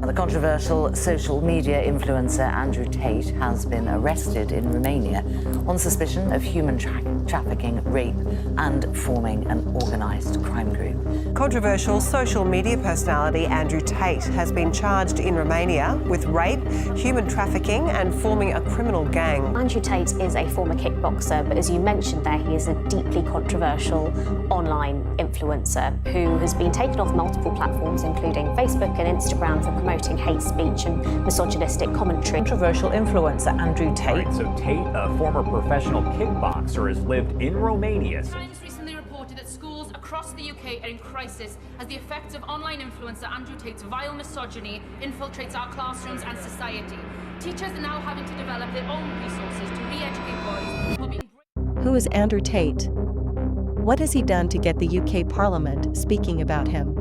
The controversial social media influencer Andrew Tate has been arrested in Romania on suspicion of human trafficking, rape, and forming an organised crime group. Controversial social media personality Andrew Tate has been charged in Romania with rape, human trafficking, and forming a criminal gang. Andrew Tate is a former kickboxer, but as you mentioned there, he is a deeply controversial online influencer who has been taken off multiple platforms, including Facebook and Instagram, for promoting hate speech and misogynistic commentary. Controversial influencer Andrew Tate. Right, so Tate, a former professional kickboxer, has lived in Romania. Scientists recently reported that schools across the UK are in crisis as the effects of online influencer Andrew Tate's vile misogyny infiltrates our classrooms and society. Teachers are now having to develop their own resources to re-educate boys who are being... Who is Andrew Tate? What has he done to get the UK Parliament speaking about him?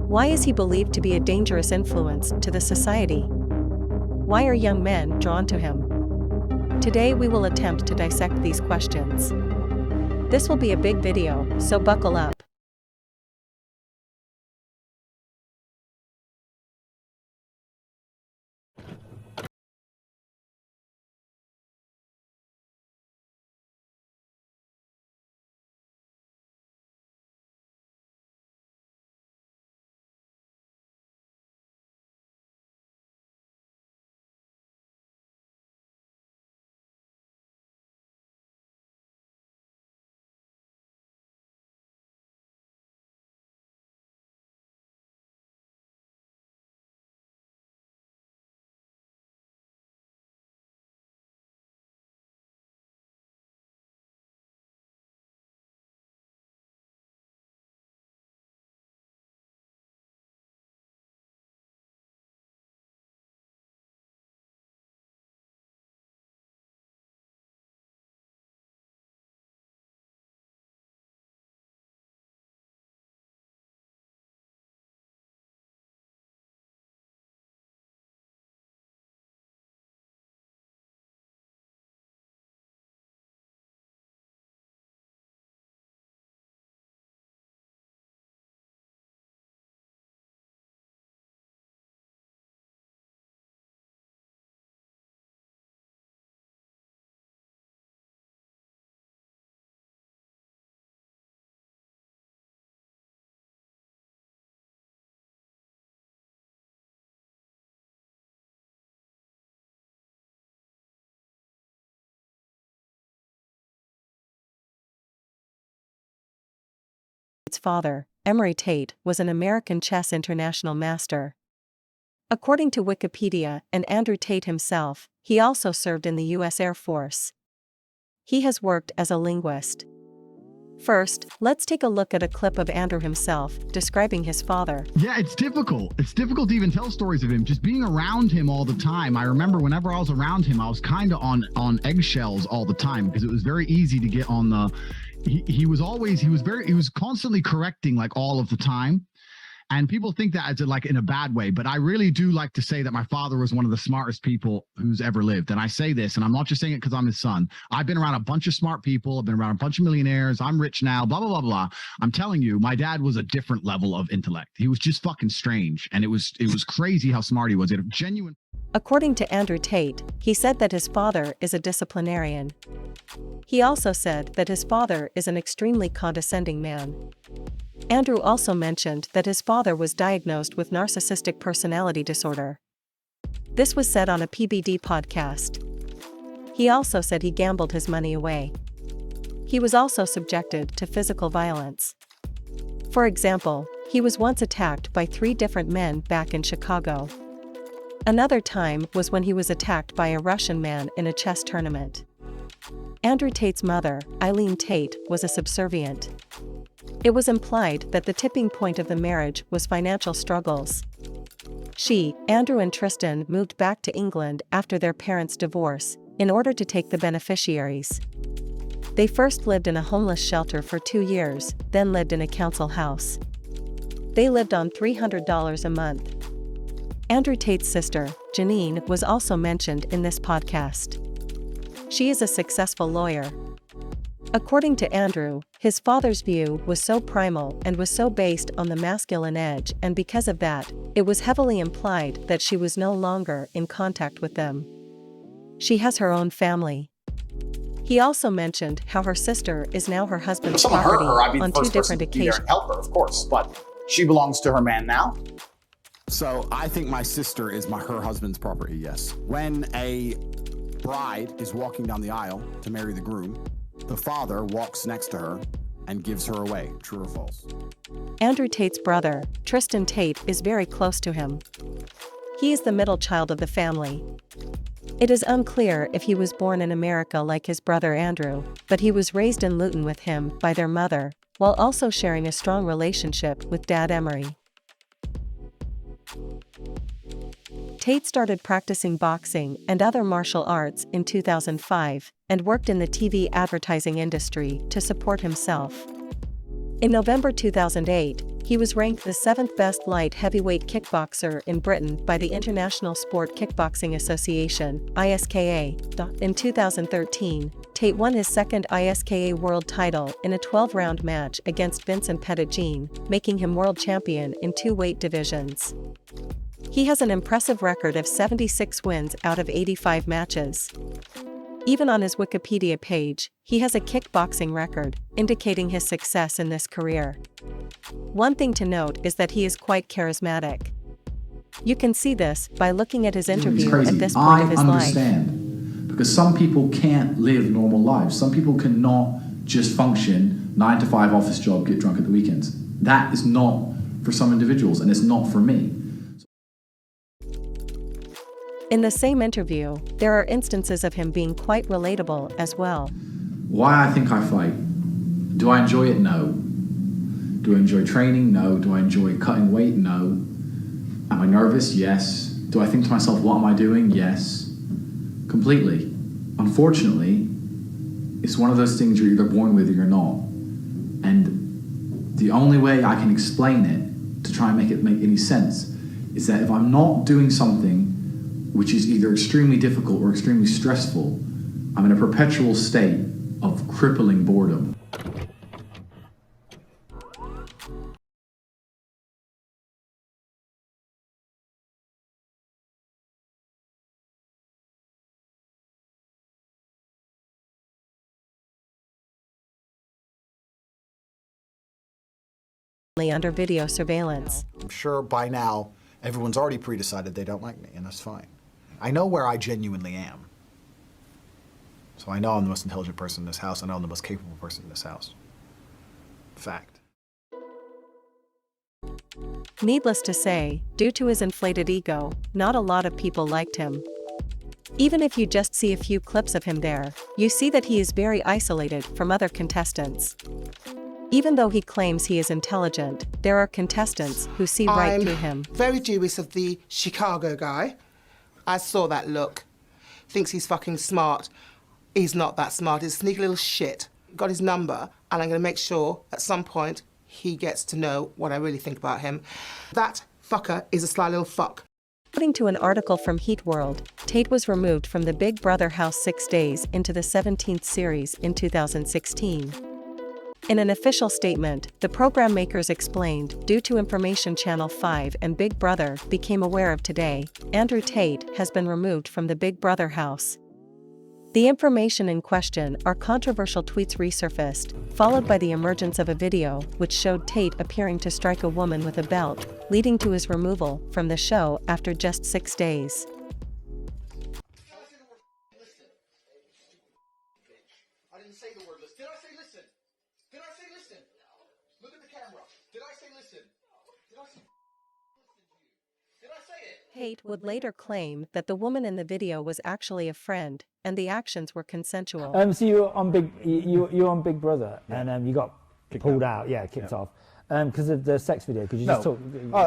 Why is he believed to be a dangerous influence to the society? Why are young men drawn to him? Today we will attempt to dissect these questions. This will be a big video, so buckle up. Tate's father, Andrew Tate, was an American chess international master. According to Wikipedia and Andrew Tate himself, he also served in the U.S. Air Force. He has worked as a linguist. First, let's take a look at a clip of Andrew himself describing his father. Yeah, it's difficult. It's difficult to even tell stories of him. Just being around him all the time. I remember whenever I was around him, I was kind of on eggshells all the time because it was very easy to get on the... He was constantly correcting like all of the time. And people think that as like in a bad way, but I really do like to say that my father was one of the smartest people who's ever lived. And I say this, and I'm not just saying it because I'm his son. I've been around a bunch of smart people. I've been around a bunch of millionaires. I'm rich now, blah, blah, blah, blah. I'm telling you, my dad was a different level of intellect. He was just fucking strange. And it was crazy how smart he was. It genuine. According to Andrew Tate, he said that his father is a disciplinarian. He also said that his father is an extremely condescending man. Andrew also mentioned that his father was diagnosed with narcissistic personality disorder. This was said on a PBD podcast. He also said he gambled his money away. He was also subjected to physical violence. For example, he was once attacked by 3 different men back in Chicago. Another time was when he was attacked by a Russian man in a chess tournament. Andrew Tate's mother, Eileen Tate, was a subservient. It was implied that the tipping point of the marriage was financial struggles. She, Andrew and Tristan moved back to England after their parents' divorce, in order to take the beneficiaries. They first lived in a homeless shelter for 2 years, then lived in a council house. They lived on $300 a month. Andrew Tate's sister, Janine, was also mentioned in this podcast. She is a successful lawyer. According to Andrew, his father's view was so primal and was so based on the masculine edge, and because of that, it was heavily implied that she was no longer in contact with them. She has her own family. He also mentioned how her sister is now her husband's If someone hurt property her, I'd be the on first 2 person different to be there occasions. and help her, of course, but she belongs to her man now. So I think my sister is her husband's property, yes. When a bride is walking down the aisle to marry the groom, the father walks next to her and gives her away. True or false? Andrew Tate's brother, Tristan Tate, is very close to him. He is the middle child of the family. It is unclear if he was born in America like his brother Andrew, but he was raised in Luton with him by their mother, while also sharing a strong relationship with Dad Emery. Tate started practicing boxing and other martial arts in 2005 and worked in the TV advertising industry to support himself. In November 2008, he was ranked the 7th best light heavyweight kickboxer in Britain by the International Sport Kickboxing Association, ISKA. In 2013, Tate won his second ISKA world title in a 12-round match against Vincent Petitjean, making him world champion in 2 weight divisions. He has an impressive record of 76 wins out of 85 matches. Even on his Wikipedia page, he has a kickboxing record, indicating his success in this career. One thing to note is that he is quite charismatic. You can see this by looking at his interview at this point of his life. I understand, because some people can't live normal lives. Some people cannot just function 9 to 5 office job, get drunk at the weekends. That is not for some individuals, and it's not for me. In the same interview, there are instances of him being quite relatable as well. Why I think I fight? Do I enjoy it? No. Do I enjoy training? No. Do I enjoy cutting weight? No. Am I nervous? Yes. Do I think to myself, what am I doing? Yes. Completely. Unfortunately, it's one of those things you're either born with or you're not. And the only way I can explain it, to try and make it make any sense, is that if I'm not doing something which is either extremely difficult or extremely stressful, I'm in a perpetual state of crippling boredom. Under video surveillance. I'm sure by now everyone's already pre-decided they don't like me, and that's fine. I know where I genuinely am. So I know I'm the most intelligent person in this house. I know I'm the most capable person in this house. Fact. Needless to say, due to his inflated ego, not a lot of people liked him. Even if you just see a few clips of him there, you see that he is very isolated from other contestants. Even though he claims he is intelligent, there are contestants who see right through him. Very dubious of the Chicago guy. I saw that look. Thinks he's fucking smart. He's not that smart. He's a sneaky little shit. Got his number, and I'm going to make sure at some point he gets to know what I really think about him. That fucker is a sly little fuck. According to an article from Heat World, Tate was removed from the Big Brother house 6 days into the 17th series in 2016. In an official statement, the program makers explained, due to information Channel 5 and Big Brother became aware of today, Andrew Tate has been removed from the Big Brother house. The information in question are controversial tweets resurfaced, followed by the emergence of a video which showed Tate appearing to strike a woman with a belt, leading to his removal from the show after just 6 days. I didn't say the word listen. Did I say listen? Did I say listen? Look at the camera. Did I say listen? Did I say listen to you? Did I say it? Tate would later claim that the woman in the video was actually a friend, and the actions were consensual. So you were on Big Brother, and you got pulled out, kicked off, because of the sex video. Could you just talk?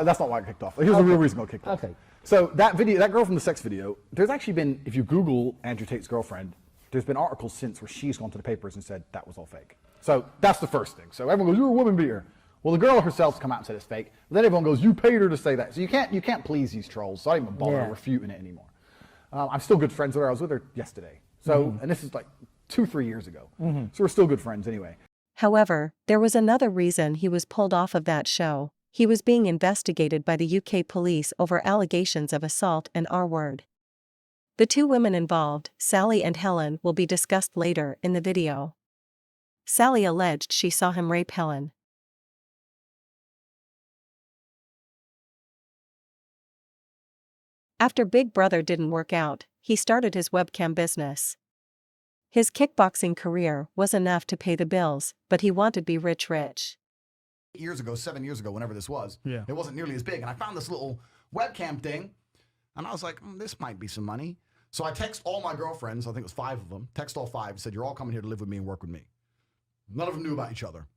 That's not why I kicked off. Here's the real reason I kicked off. Okay. So that video, that girl from the sex video, there's actually been, if you Google Andrew Tate's girlfriend, there's been articles since where she's gone to the papers and said that was all fake. So that's the first thing. So everyone goes, you're a woman beater. Well, the girl herself's come out and said it's fake. Then everyone goes, you paid her to say that. So you can't please these trolls. So I don't even bother refuting it anymore. I'm still good friends with her. I was with her yesterday. So, and this is like 2-3 years ago. So we're still good friends anyway. However, there was another reason he was pulled off of that show. He was being investigated by the UK police over allegations of assault and R-word. The two women involved, Sally and Helen, will be discussed later in the video. Sally alleged she saw him rape Helen. After Big Brother didn't work out, he started his webcam business. His kickboxing career was enough to pay the bills, but he wanted to be rich. 7 years ago, whenever this was, Yeah. it wasn't nearly as big. And I found this little webcam thing, and I was like, this might be some money. So I text all my girlfriends, I think it was 5 of them, text all 5, said, you're all coming here to live with me and work with me. None of them knew about each other.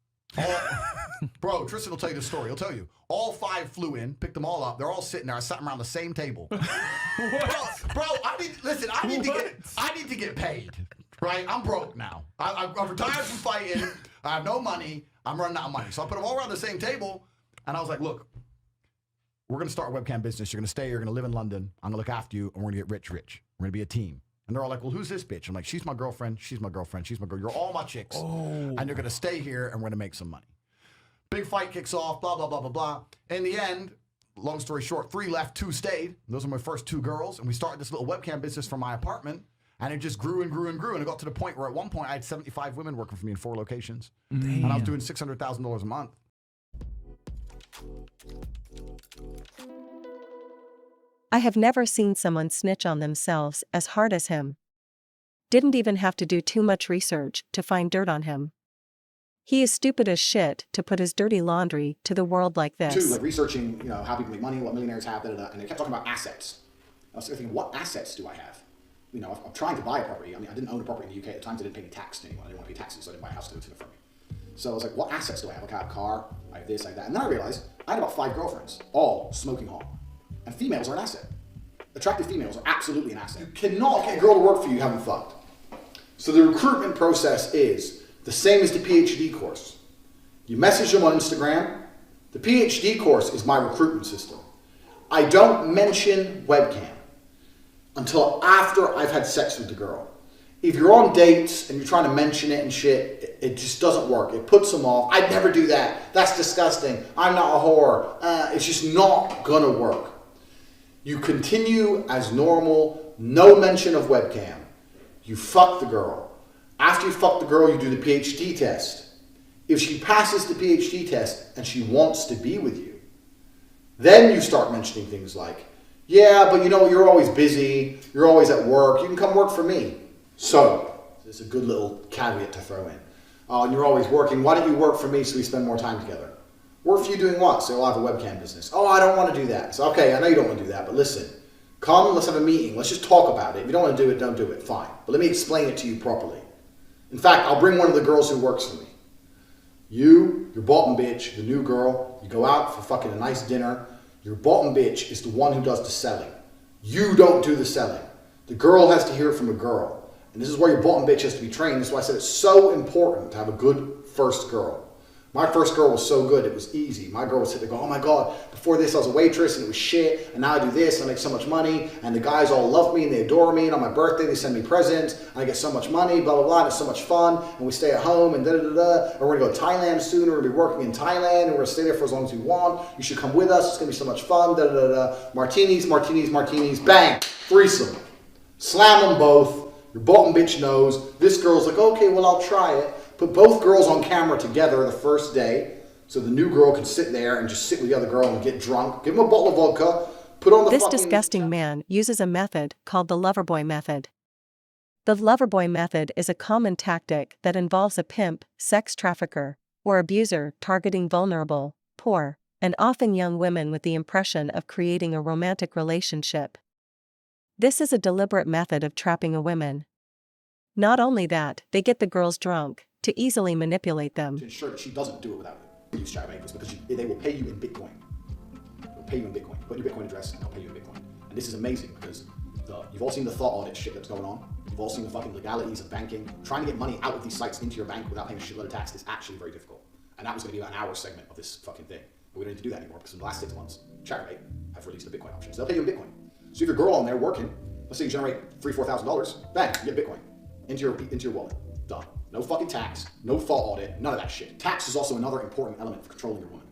Bro, Tristan will tell you the story. He'll tell you. All 5 flew in, picked them all up. They're all sitting there. I sat them around the same table. bro, I need to get paid. Right? I'm broke now. I've retired from fighting. I have no money. I'm running out of money. So I put them all around the same table, and I was like, look, we're going to start a webcam business. You're going to stay. You're going to live in London. I'm going to look after you, and we're going to get rich. We're going to be a team. And they're all like, well, who's this bitch? I'm like, she's my girlfriend. She's my girlfriend. She's my girl. You're all my chicks. And you're going to stay here, and we're going to make some money. Big fight kicks off, blah, blah, blah, blah, blah. In the end, long story short, 3 left, 2 stayed. Those are my first 2 girls. And we started this little webcam business from my apartment. And it just grew and grew and grew. And it got to the point where at one point I had 75 women working for me in 4 locations. Damn. And I was doing $600,000 a month. I have never seen someone snitch on themselves as hard as him. Didn't even have to do too much research to find dirt on him. He is stupid as shit to put his dirty laundry to the world like this. 2, like researching, how people make money, what millionaires have, and they kept talking about assets. I was thinking, what assets do I have? I'm trying to buy a property. I mean, I didn't own a property in the UK at the time, so I didn't pay any tax to anyone. I didn't want to pay taxes, so I didn't buy a house to live for me. So I was like, what assets do I have? Like, I have a car, I have this, I have that. And then I realized I had about 5 girlfriends, all smoking hot. And females are an asset. Attractive females are absolutely an asset. You cannot get a girl to work for you haven't fucked. So the recruitment process is the same as the PhD course. You message them on Instagram. The PhD course is my recruitment system. I don't mention webcam until after I've had sex with the girl. If you're on dates and you're trying to mention it and shit, it just doesn't work. It puts them off. I'd never do that. That's disgusting. I'm not a whore. It's just not gonna work. You continue as normal, no mention of webcam. You fuck the girl. After you fuck the girl, you do the PhD test. If she passes the PhD test and she wants to be with you, then you start mentioning things like, yeah, but you're always busy, you're always at work, you can come work for me. So, there's a good little caveat to throw in. Oh, and you're always working, why don't you work for me so we spend more time together? Work for you doing what? So I'll have a webcam business. Oh, I don't want to do that. So, okay, I know you don't want to do that, but listen, come, let's have a meeting, let's just talk about it. If you don't want to do it, don't do it, fine. But let me explain it to you properly. In fact, I'll bring one of the girls who works for me. Your bottom bitch, the new girl, you go out for fucking a nice dinner. Your bottom bitch is the one who does the selling. You don't do the selling. The girl has to hear it from a girl. And this is where your bottom bitch has to be trained. That's why I said it's so important to have a good first girl. My first girl was so good, it was easy. My girl would sit there and go, oh my God, before this I was a waitress and it was shit, and now I do this and I make so much money, and the guys all love me and they adore me, and on my birthday they send me presents, and I get so much money, blah, blah, blah, and it's so much fun, and we stay at home, and da-da-da-da, and we're gonna go to Thailand soon, or we're gonna be working in Thailand, and we're gonna stay there for as long as we want, you should come with us, it's gonna be so much fun, da-da-da-da, martinis, martinis, martinis, bang, threesome. Slam them both, your bottom bitch knows, this girl's like, okay, well I'll try it. Put both girls on camera together the first day, so the new girl can sit there and just sit with the other girl and get drunk. Give them a bottle of vodka, put on the This disgusting man uses a method called the Loverboy method. The Loverboy method is a common tactic that involves a pimp, sex trafficker, or abuser targeting vulnerable, poor, and often young women with the impression of creating a romantic relationship. This is a deliberate method of trapping a woman. Not only that, they get the girls drunk to easily manipulate them. To ensure that she doesn't do it without use chat bankers, because they will pay you in Bitcoin. They'll pay you in Bitcoin. Put your Bitcoin address and they'll pay you in Bitcoin. And this is amazing because you've all seen the thought audit shit that's going on. You've all seen the fucking legalities of banking. Trying to get money out of these sites into your bank without paying a shitload of tax is actually very difficult. And that was going to be about an hour segment of this fucking thing. But we don't need to do that anymore because in the last 6 months, Chatrate have released the Bitcoin options. They'll pay you in Bitcoin. So if your girl on there working, let's say you generate $3,000, $4,000, bang, you get Bitcoin. into your wallet. Done. No fucking tax, no fault audit, none of that shit. Tax is also another important element of controlling your money.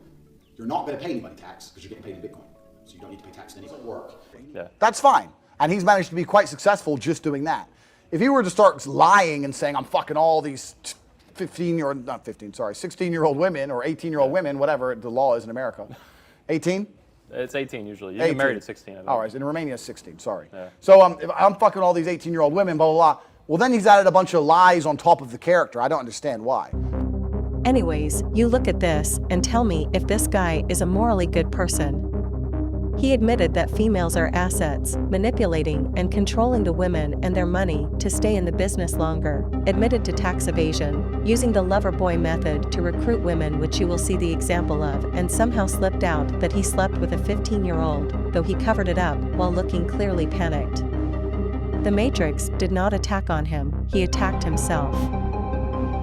You're not going to pay anybody tax because you're getting paid in Bitcoin. So you don't need to pay tax in any work. Yeah. That's fine. And he's managed to be quite successful just doing that. If he were to start lying and saying, I'm fucking all these 16-year-old women or 18-year-old women, whatever the law is in America. 18? It's 18 usually. You get married at 16. I think. All right, in Romania it's 16, sorry. Yeah. So if I'm fucking all these 18-year-old women, blah, blah, blah. Well, then he's added a bunch of lies on top of the character. I don't understand why. Anyways, you look at this and tell me if this guy is a morally good person. He admitted that females are assets, manipulating and controlling the women and their money to stay in the business longer, admitted to tax evasion, using the lover boy method to recruit women, which you will see the example of, and somehow slipped out that he slept with a 15-year-old, though he covered it up while looking clearly panicked. The Matrix did not attack on him, he attacked himself.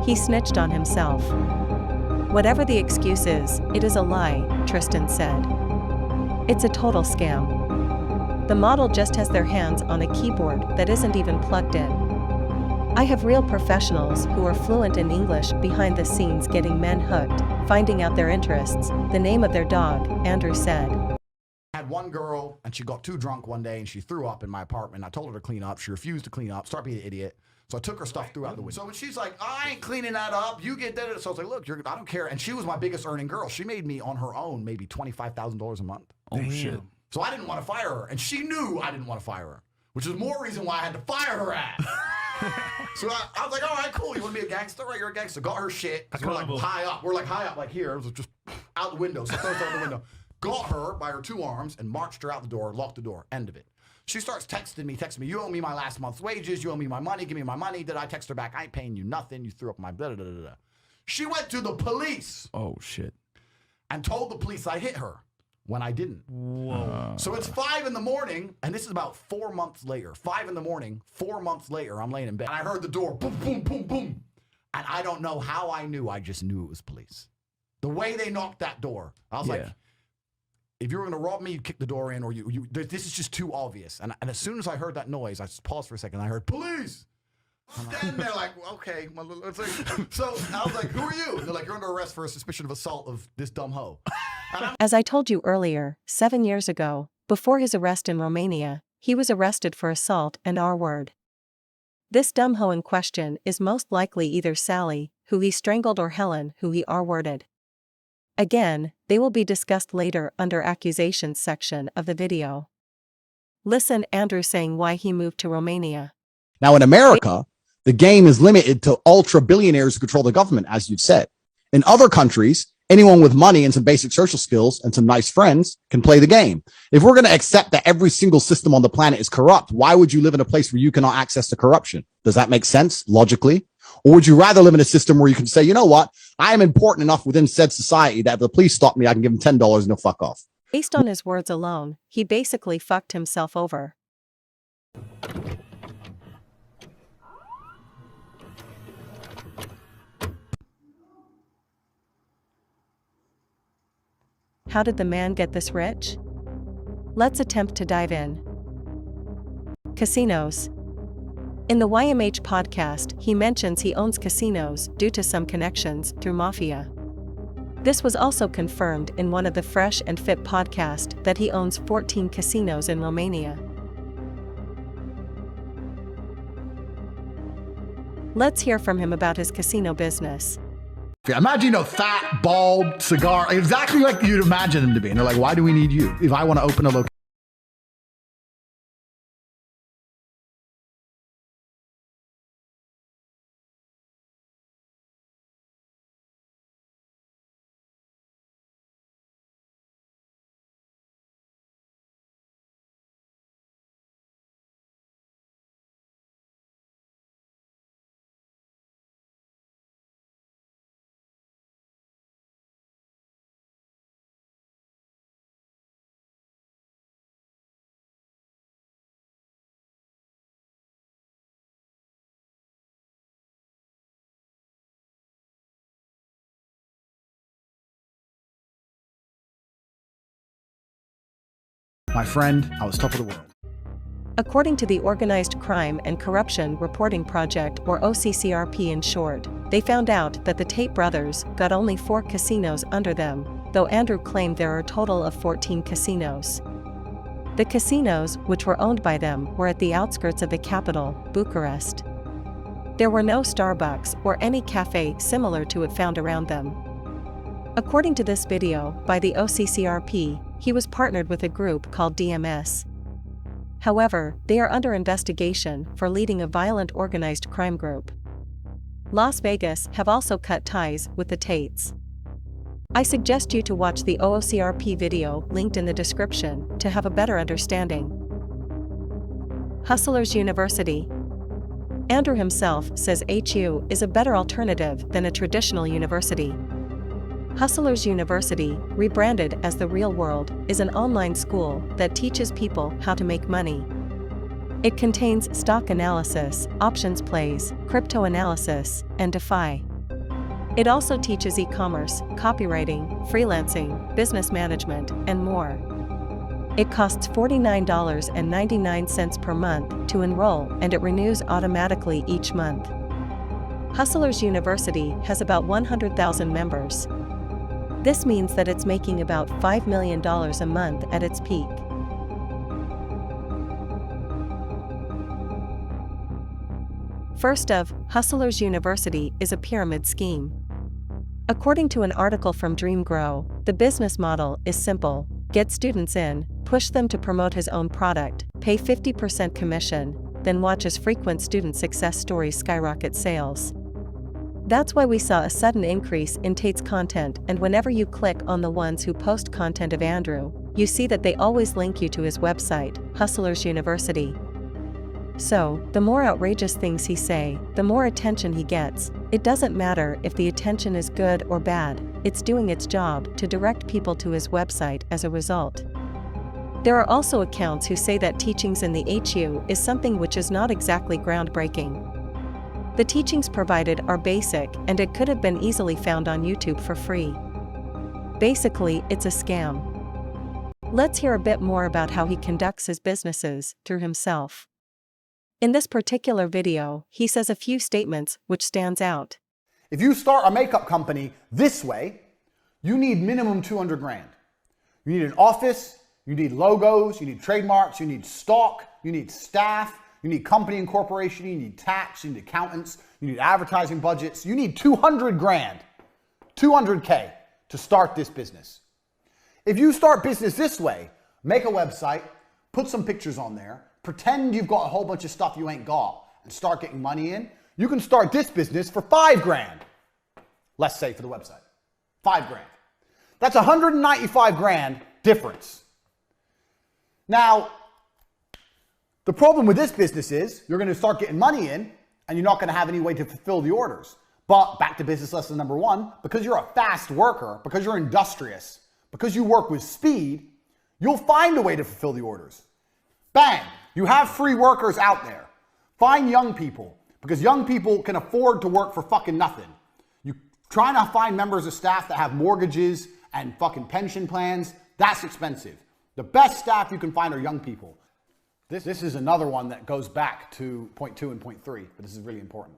He snitched on himself. Whatever the excuse is, it is a lie, Tristan said. It's a total scam. The model just has their hands on a keyboard that isn't even plugged in. I have real professionals who are fluent in English behind the scenes getting men hooked, finding out their interests, the name of their dog, Andrew said. I had one girl, and she got too drunk one day, and she threw up in my apartment. I told her to clean up. She refused to clean up, started being an idiot. So I took her stuff, threw out the window. So when she's like, I ain't cleaning that up, you get that. So I was like, look, I don't care. And she was my biggest earning girl. She made me on her own maybe $25,000 a month. Oh, shit. So I didn't want to fire her. And she knew I didn't want to fire her, which is more reason why I had to fire her ass. So I was like, all right, cool. You want to be a gangster? Right, you're a gangster. Got her shit. We're like high up. We're like high up, like here. It was just out the window. So throws out the window. Got her by her two arms and marched her out the door, locked the door. End of it. She starts texting me, you owe me my last month's wages, you owe me my money, give me my money. Did I text her back? I ain't paying you nothing. You threw up my blah, blah, blah, blah. She went to the police. Oh, shit. And told the police I hit her when I didn't. Whoa. So it's 5 in the morning, and this is about 4 months later. 5 in the morning, 4 months later, I'm laying in bed. And I heard the door, boom, boom, boom, boom. And I don't know how I knew. I just knew it was police. The way they knocked that door, I was like, if you were going to rob me, you'd kick the door in, or this is just too obvious. And as soon as I heard that noise, I just paused for a second. I heard, police! Standing there like, okay. So I was like, who are you? And they're like, you're under arrest for a suspicion of assault of this dumb hoe. As I told you earlier, 7 years ago, before his arrest in Romania, he was arrested for assault and R-word. This dumb hoe in question is most likely either Sally, who he strangled, or Helen, who he R-worded. Again, they will be discussed later under accusations section of the video. Listen, Andrew saying why he moved to Romania. Now in America, the game is limited to ultra billionaires who control the government, as you've said. In other countries, anyone with money and some basic social skills and some nice friends can play the game. If we're going to accept that every single system on the planet is corrupt, why would you live in a place where you cannot access to corruption? Does that make sense logically? Or would you rather live in a system where you can say, you know what, I am important enough within said society that if the police stop me, I can give them $10 and they'll fuck off? Based on his words alone, he basically fucked himself over. How did the man get this rich? Let's attempt to dive in. Casinos. In the YMH podcast, he mentions he owns casinos due to some connections through mafia. This was also confirmed in one of the Fresh and Fit podcast that he owns 14 casinos in Romania. Let's hear from him about his casino business. Imagine a fat, bald cigar, exactly like you'd imagine him to be. And they're like, why do we need you? If I want to open a location. My friend, I was top of the world. According to the Organized Crime and Corruption Reporting Project, or OCCRP in short, they found out that the Tate brothers got only 4 casinos under them, though Andrew claimed there are a total of 14 casinos. The casinos, which were owned by them, were at the outskirts of the capital, Bucharest. There were no Starbucks or any cafe similar to it found around them. According to this video by the OCCRP, he was partnered with a group called DMS. However, they are under investigation for leading a violent organized crime group. Las Vegas have also cut ties with the Tates. I suggest you to watch the OCCRP video linked in the description to have a better understanding. Hustlers University. Andrew himself says HU is a better alternative than a traditional university. Hustlers University, rebranded as The Real World, is an online school that teaches people how to make money. It contains stock analysis, options plays, crypto analysis, and DeFi. It also teaches e-commerce, copywriting, freelancing, business management, and more. It costs $49.99 per month to enroll, and it renews automatically each month. Hustlers University has about 100,000 members. This means that it's making about $5 million a month at its peak. First of, Hustlers University is a pyramid scheme. According to an article from DreamGrow, the business model is simple: get students in, push them to promote his own product, pay 50% commission, then watch as frequent student success stories skyrocket sales. That's why we saw a sudden increase in Tate's content, and whenever you click on the ones who post content of Andrew, you see that they always link you to his website, Hustlers University. So, the more outrageous things he say, the more attention he gets. It doesn't matter if the attention is good or bad, it's doing its job to direct people to his website as a result. There are also accounts who say that teachings in the HU is something which is not exactly groundbreaking. The teachings provided are basic, and it could have been easily found on YouTube for free. Basically, it's a scam. Let's hear a bit more about how he conducts his businesses through himself. In this particular video, he says a few statements which stands out. If you start a makeup company this way, you need minimum 200 grand. You need an office, you need logos, you need trademarks, you need stock, you need staff, you need company incorporation, you need tax, you need accountants, you need advertising budgets. You need 200 grand, 200K to start this business. If you start business this way, make a website, put some pictures on there, pretend you've got a whole bunch of stuff you ain't got, and start getting money in, you can start this business for 5 grand. Let's say for the website, 5 grand. That's 195 grand difference. Now, the problem with this business is you're going to start getting money in and you're not going to have any way to fulfill the orders. But back to business lesson number 1, because you're a fast worker, because you're industrious, because you work with speed, you'll find a way to fulfill the orders. Bang! You have free workers out there. Find young people, because young people can afford to work for fucking nothing. You trying to find members of staff that have mortgages and fucking pension plans, that's expensive. The best staff you can find are young people. This is another one that goes back to point 2 and point 3, but this is really important.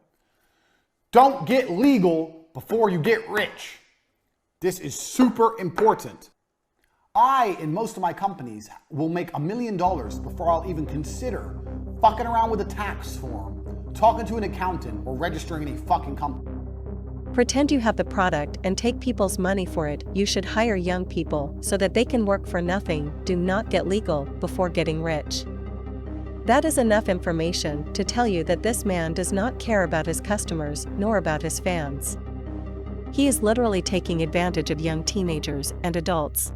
Don't get legal before you get rich. This is super important. I, in most of my companies, will make $1 million before I'll even consider fucking around with a tax form, talking to an accountant, or registering any fucking company. Pretend you have the product and take people's money for it. You should hire young people so that they can work for nothing. Do not get legal before getting rich. That is enough information to tell you that this man does not care about his customers nor about his fans. He is literally taking advantage of young teenagers and adults.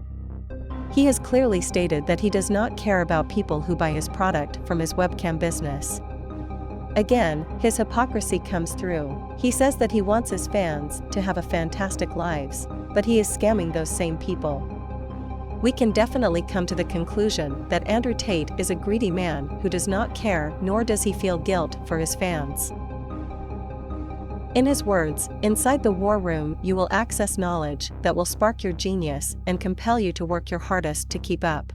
He has clearly stated that he does not care about people who buy his product from his webcam business. Again, his hypocrisy comes through. He says that he wants his fans to have a fantastic lives, but he is scamming those same people. We can definitely come to the conclusion that Andrew Tate is a greedy man who does not care, nor does he feel guilt for his fans. In his words, inside the war room you will access knowledge that will spark your genius and compel you to work your hardest to keep up.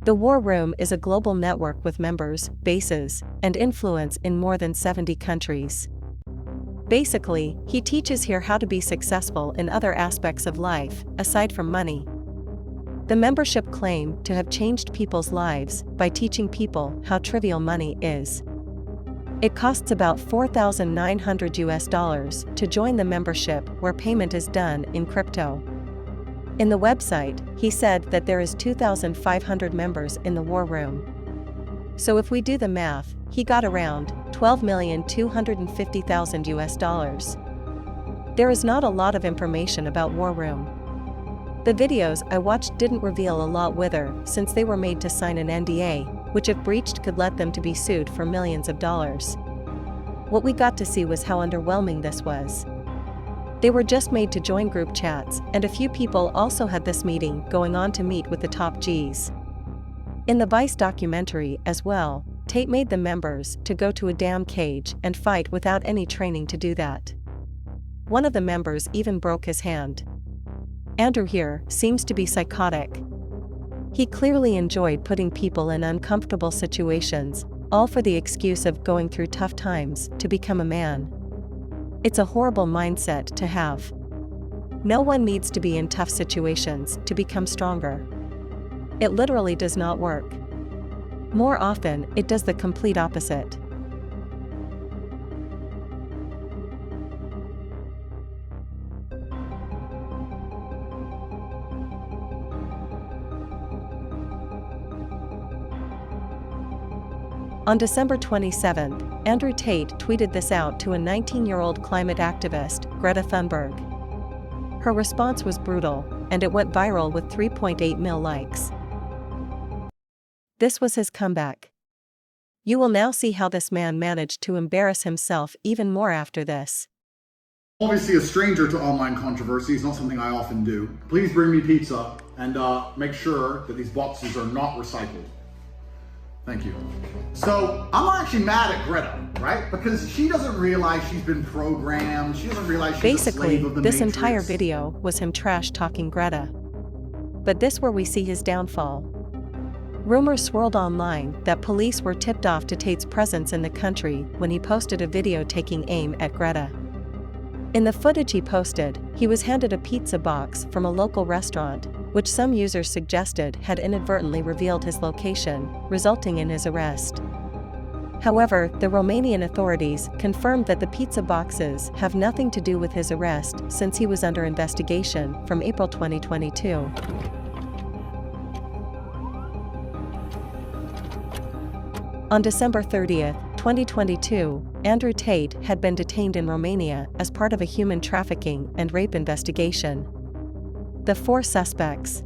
The War Room is a global network with members, bases, and influence in more than 70 countries. Basically, he teaches here how to be successful in other aspects of life, aside from money. The membership claim to have changed people's lives by teaching people how trivial money is. It costs about $4,900 to join the membership, where payment is done in crypto. In the website, he said that there is 2,500 members in the War Room. So if we do the math, he got around $12,250,000. There is not a lot of information about War Room. The videos I watched didn't reveal a lot with her, since they were made to sign an NDA, which if breached could let them to be sued for millions of dollars. What we got to see was how underwhelming this was. They were just made to join group chats, and a few people also had this meeting going on to meet with the top Gs. In the Vice documentary as well, Tate made the members to go to a damn cage and fight without any training to do that. One of the members even broke his hand. Andrew here seems to be psychotic. He clearly enjoyed putting people in uncomfortable situations, all for the excuse of going through tough times to become a man. It's a horrible mindset to have. No one needs to be in tough situations to become stronger. It literally does not work. More often, it does the complete opposite. On December 27, Andrew Tate tweeted this out to a 19-year-old climate activist, Greta Thunberg. Her response was brutal, and it went viral with 3.8 million likes. This was his comeback. You will now see how this man managed to embarrass himself even more after this. Obviously a stranger to online controversy is not something I often do. Please bring me pizza and make sure that these boxes are not recycled. Thank you. So I'm not actually mad at Greta, right? Because she doesn't realize she's been programmed. She doesn't realize she's a slave of the Basically, this Matrix. entire video was him trash-talking Greta. But this where we see his downfall. Rumors swirled online that police were tipped off to Tate's presence in the country when he posted a video taking aim at Greta. In the footage he posted, he was handed a pizza box from a local restaurant, which some users suggested had inadvertently revealed his location, resulting in his arrest. However, the Romanian authorities confirmed that the pizza boxes have nothing to do with his arrest since he was under investigation from April 2022. On December 30, 2022, Andrew Tate had been detained in Romania as part of a human trafficking and rape investigation. The four suspects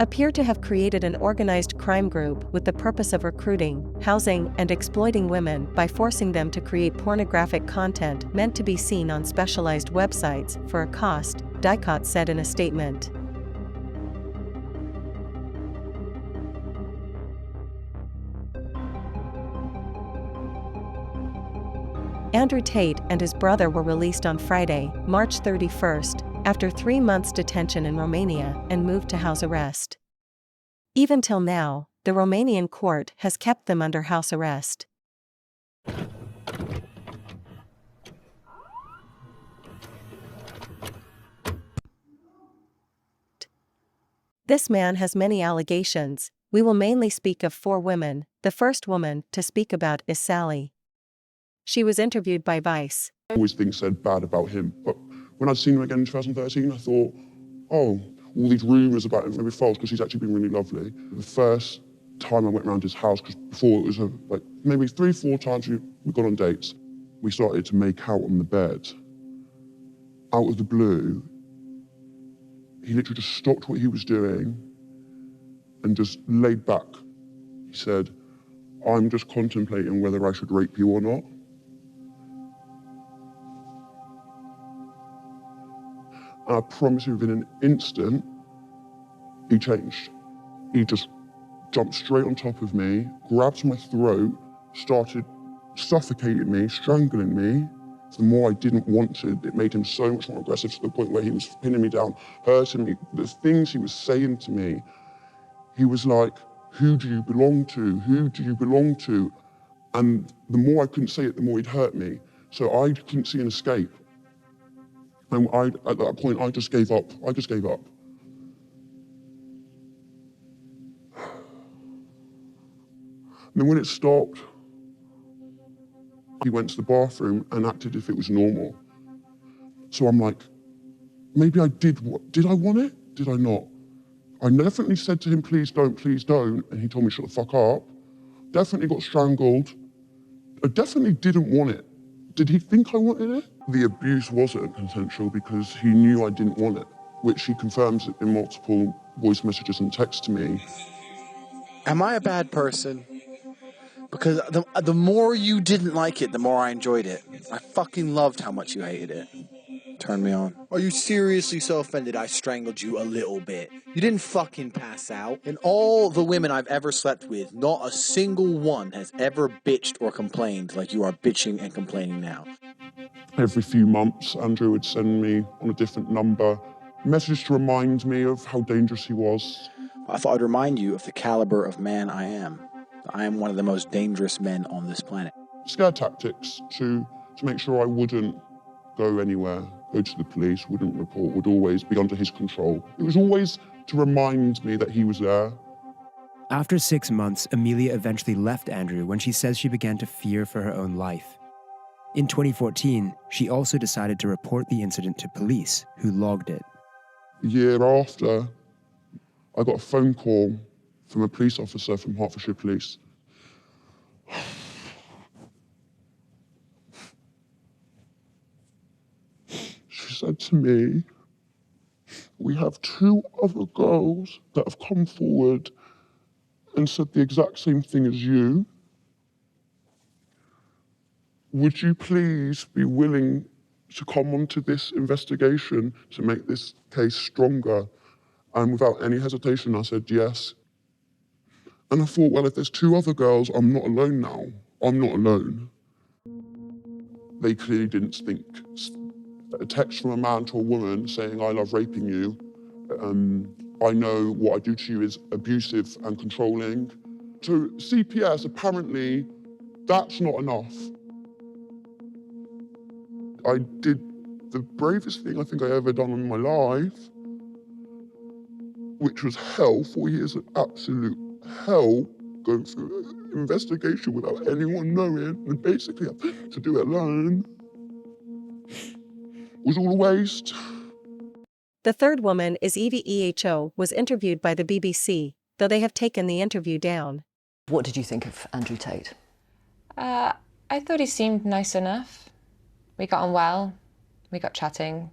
appear to have created an organized crime group with the purpose of recruiting, housing, and exploiting women by forcing them to create pornographic content meant to be seen on specialized websites for a cost, Dicot said in a statement. Andrew Tate and his brother were released on Friday, March 31st, after 3 months detention in Romania and moved to house arrest. Even till now, the Romanian court has kept them under house arrest. This man has many allegations. We will mainly speak of 4 women. The first woman to speak about is Sally. She was interviewed by Vice. Always things said bad about him, but when I'd seen him again in 2013, I thought, oh, all these rumours about him may be false because he's actually been really lovely. The first time I went around his house, because before it was like maybe 3-4 times we'd gone on dates, we started to make out on the bed. Out of the blue, he literally just stopped what he was doing and just laid back. He said, I'm just contemplating whether I should rape you or not. And I promise you, within an instant, he changed. He just jumped straight on top of me, grabbed my throat, started suffocating me, strangling me. The more I didn't want to, it made him so much more aggressive to the point where he was pinning me down, hurting me. The things he was saying to me, he was like, who do you belong to? Who do you belong to? And the more I couldn't say it, the more he'd hurt me. So I couldn't see an escape. And at that point, I just gave up. I just gave up. And then when it stopped, he went to the bathroom and acted as if it was normal. So I'm like, maybe I did. Did I want it? Did I not? I definitely said to him, please don't, and he told me, shut the fuck up. Definitely got strangled. I definitely didn't want it. Did he think I wanted it? The abuse wasn't consensual because he knew I didn't want it, which he confirms in multiple voice messages and texts to me. Am I a bad person? Because the more you didn't like it, the more I enjoyed it. I fucking loved how much you hated it. Turned me on. Are you seriously so offended I strangled you a little bit? You didn't fucking pass out. And all the women I've ever slept with, not a single one has ever bitched or complained like you are bitching and complaining now. Every few months, Andrew would send me on a different number a message to remind me of how dangerous he was. I thought I'd remind you of the caliber of man I am. I am one of the most dangerous men on this planet. Scare tactics to make sure I wouldn't go anywhere, go to the police, wouldn't report, would always be under his control. It was always to remind me that he was there. After 6 months, Amelia eventually left Andrew when she says she began to fear for her own life. In 2014, she also decided to report the incident to police, who logged it. A year after, I got a phone call from a police officer from Hertfordshire Police. She said to me, we have 2 other girls that have come forward and said the exact same thing as you. Would you please be willing to come onto this investigation to make this case stronger? And without any hesitation, I said yes. And I thought, well, if there's 2 other girls, I'm not alone now. I'm not alone. They clearly didn't think a text from a man to a woman saying, I love raping you. I know what I do to you is abusive and controlling. To CPS, apparently, that's not enough. I did the bravest thing I think I ever done in my life, which was hell, 4 years of absolute hell, going through an investigation without anyone knowing, and basically to do it alone. Was all a waste. The third woman is Evie EHO, was interviewed by the BBC, though they have taken the interview down. What did you think of Andrew Tate? I thought he seemed nice enough. We got on well. We got chatting.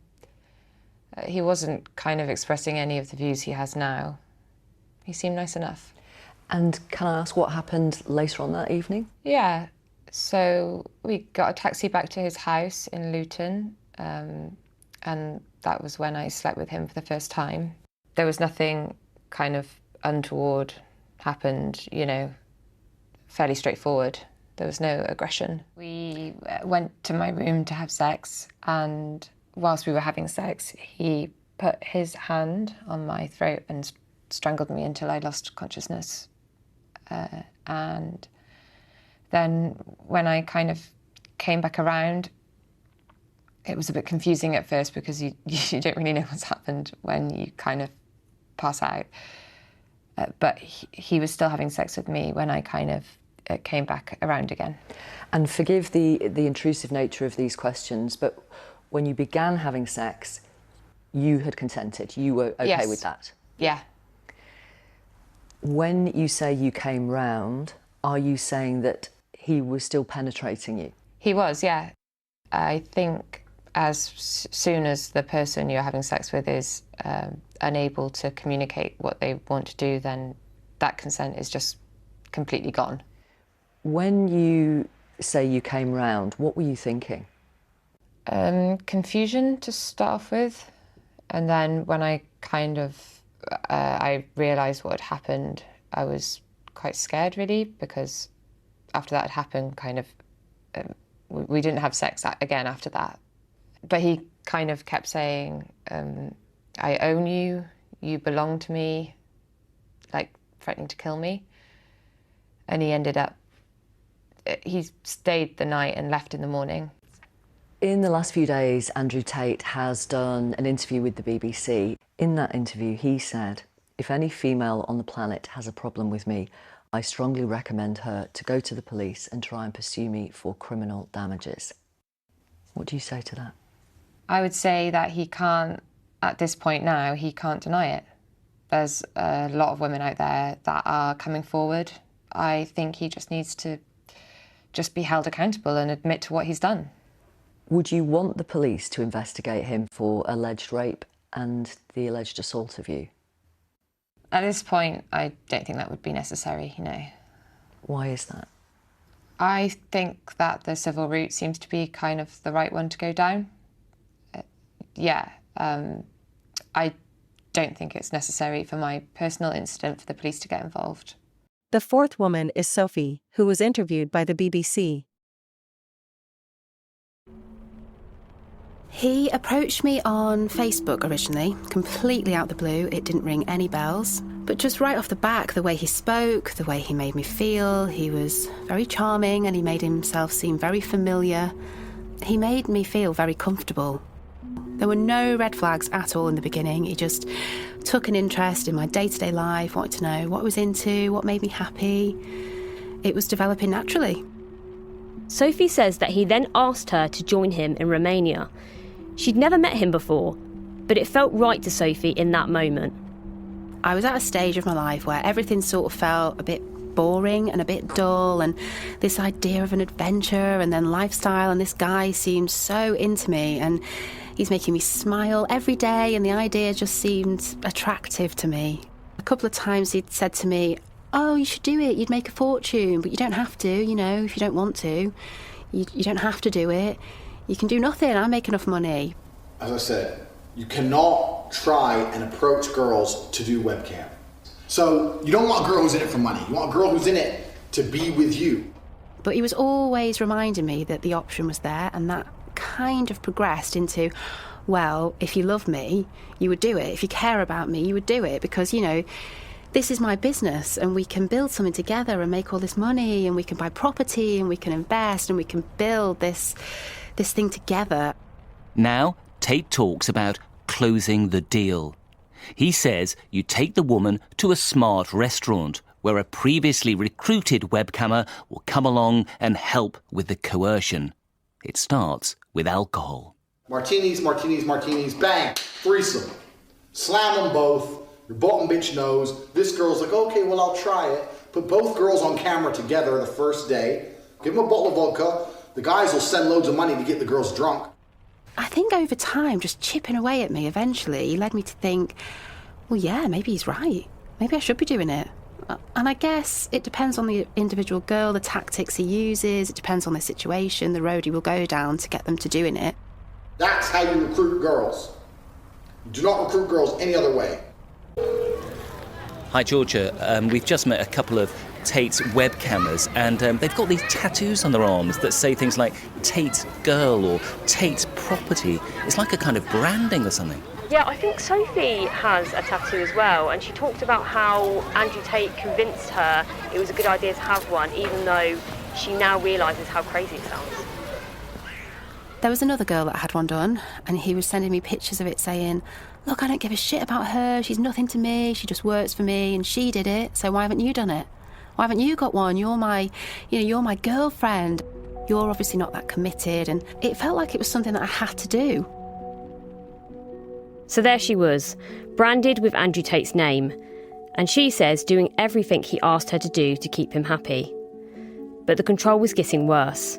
He wasn't kind of expressing any of the views he has now. He seemed nice enough. And can I ask what happened later on that evening? Yeah, so we got a taxi back to his house in Luton, and that was when I slept with him for the first time. There was nothing kind of untoward happened, you know, fairly straightforward. There was no aggression. We went to my room to have sex, and whilst we were having sex, he put his hand on my throat and strangled me until I lost consciousness. And then when I kind of came back around, it was a bit confusing at first because you don't really know what's happened when you kind of pass out. But he was still having sex with me when I kind of came back around again. And forgive the intrusive nature of these questions, but when you began having sex, you had consented. You were okay Yes. with that? Yeah. When you say you came round, are you saying that he was still penetrating you? He was, yeah. I think as soon as the person you're having sex with is unable to communicate what they want to do, then that consent is just completely gone. When you say you came round, what were you thinking? Confusion to start off with, and then when I kind of I realised what had happened, I was quite scared really, because after that had happened, kind of we didn't have sex again after that. But he kind of kept saying, I own you, you belong to me, like threatening to kill me. and he stayed the night and left in the morning. In the last few days, Andrew Tate has done an interview with the BBC. In that interview, he said, "If any female on the planet has a problem with me, I strongly recommend her to go to the police and try and pursue me for criminal damages." What do you say to that? I would say that he can't, at this point now, he can't deny it. There's a lot of women out there that are coming forward. I think he just needs to be held accountable and admit to what he's done. Would you want the police to investigate him for alleged rape and the alleged assault of you? At this point, I don't think that would be necessary, no. Why is that? I think that the civil route seems to be kind of the right one to go down. I don't think it's necessary for my personal incident for the police to get involved. The fourth woman is Sophie, who was interviewed by the BBC. He approached me on Facebook originally, completely out the blue. It didn't ring any bells. But just right off the back, the way he spoke, the way he made me feel, he was very charming and he made himself seem very familiar. He made me feel very comfortable. There were no red flags at all in the beginning. He just took an interest in my day-to-day life, wanted to know what I was into, what made me happy. It was developing naturally. Sophie says that he then asked her to join him in Romania. She'd never met him before, but it felt right to Sophie in that moment. I was at a stage of my life where everything sort of felt a bit boring and a bit dull, and this idea of an adventure and then lifestyle, and this guy seemed so into me, and he's making me smile every day, and the idea just seemed attractive to me. A couple of times he'd said to me, "Oh, you should do it, you'd make a fortune, but you don't have to, you know, if you don't want to. You don't have to do it. You can do nothing, I make enough money." As I said, you cannot try and approach girls to do webcam. So you don't want a girl who's in it for money. You want a girl who's in it to be with you. But he was always reminding me that the option was there, and that kind of progressed into, well, if you love me, you would do it. If you care about me, you would do it, because, you know, this is my business and we can build something together and make all this money, and we can buy property and we can invest and we can build this thing together. Now, Tate talks about closing the deal. He says you take the woman to a smart restaurant where a previously recruited webcammer will come along and help with the coercion. It starts with alcohol. Martinis, martinis, martinis, bang, threesome. Slam them both. Your bottom bitch knows. This girl's like, okay, well, I'll try it. Put both girls on camera together the first day. Give them a bottle of vodka. The guys will send loads of money to get the girls drunk. I think over time, just chipping away at me, eventually, he led me to think, well, yeah, maybe he's right. Maybe I should be doing it. And I guess it depends on the individual girl, the tactics he uses. It depends on the situation, the road he will go down to get them to doing it. That's how you recruit girls. You do not recruit girls any other way. Hi, Georgia. We've just met a couple of Tate's webcammers, and they've got these tattoos on their arms that say things like Tate's girl or Tate's property. It's like a kind of branding or something. Yeah, I think Sophie has a tattoo as well, and she talked about how Andrew Tate convinced her it was a good idea to have one, even though she now realises how crazy it sounds. There was another girl that had one done, and he was sending me pictures of it saying, look, I don't give a shit about her, she's nothing to me, she just works for me, and she did it, so why haven't you done it? Why haven't you got one? You're my girlfriend. You're obviously not that committed, and it felt like it was something that I had to do. So there she was, branded with Andrew Tate's name, and she says doing everything he asked her to do to keep him happy. But the control was getting worse.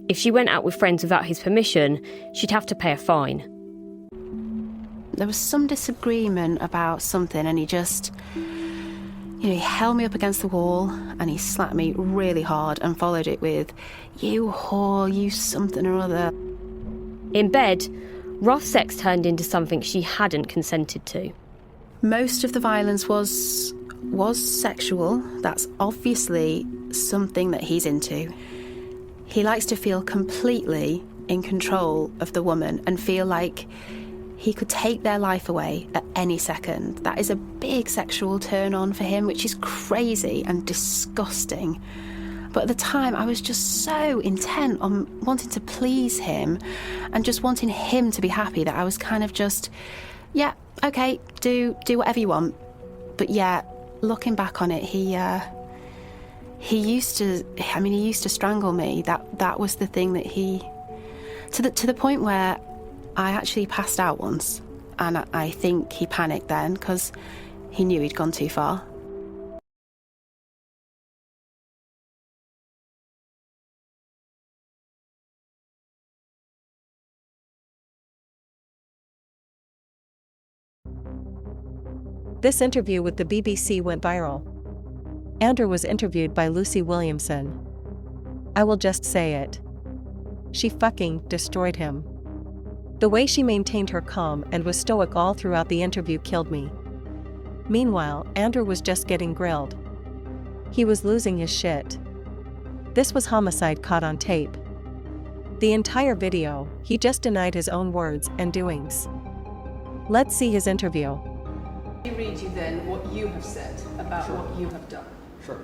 If she went out with friends without his permission, she'd have to pay a fine. There was some disagreement about something, and he just, he held me up against the wall and he slapped me really hard and followed it with, you whore, you something or other. In bed, rough sex turned into something she hadn't consented to. Most of the violence was sexual. That's obviously something that he's into. He likes to feel completely in control of the woman and feel like he could take their life away at any second. That is a big sexual turn on for him, which is crazy and disgusting. But at the time, I was just so intent on wanting to please him and just wanting him to be happy that I was kind of just, yeah, okay, do whatever you want. But yeah, looking back on it, he used to strangle me. That was the thing that to the point where I actually passed out once, and I think he panicked then because he knew he'd gone too far. This interview with the BBC went viral. Andrew was interviewed by Lucy Williamson. I will just say it. She fucking destroyed him. The way she maintained her calm and was stoic all throughout the interview killed me. Meanwhile, Andrew was just getting grilled. He was losing his shit. This was homicide caught on tape. The entire video, he just denied his own words and doings. Let's see his interview. Let me read you then what you have said about what you have done. Sure.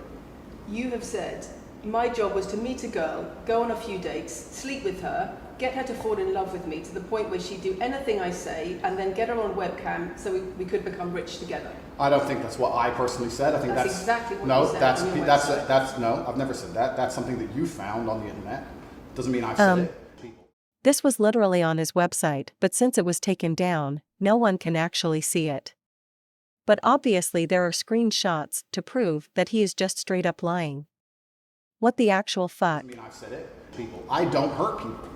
You have said, my job was to meet a girl, go on a few dates, sleep with her, get her to fall in love with me to the point where she'd do anything I say, and then get her on webcam so we could become rich together. I don't think that's what I personally said. I think that's exactly what no, you said. that's no, I've never said that. That's something that you found on the internet. Doesn't mean I've said it. This was literally on his website, but since it was taken down, no one can actually see it. But obviously there are screenshots to prove that he is just straight up lying. What the actual fuck? I mean, I've said it. People, I don't hurt people.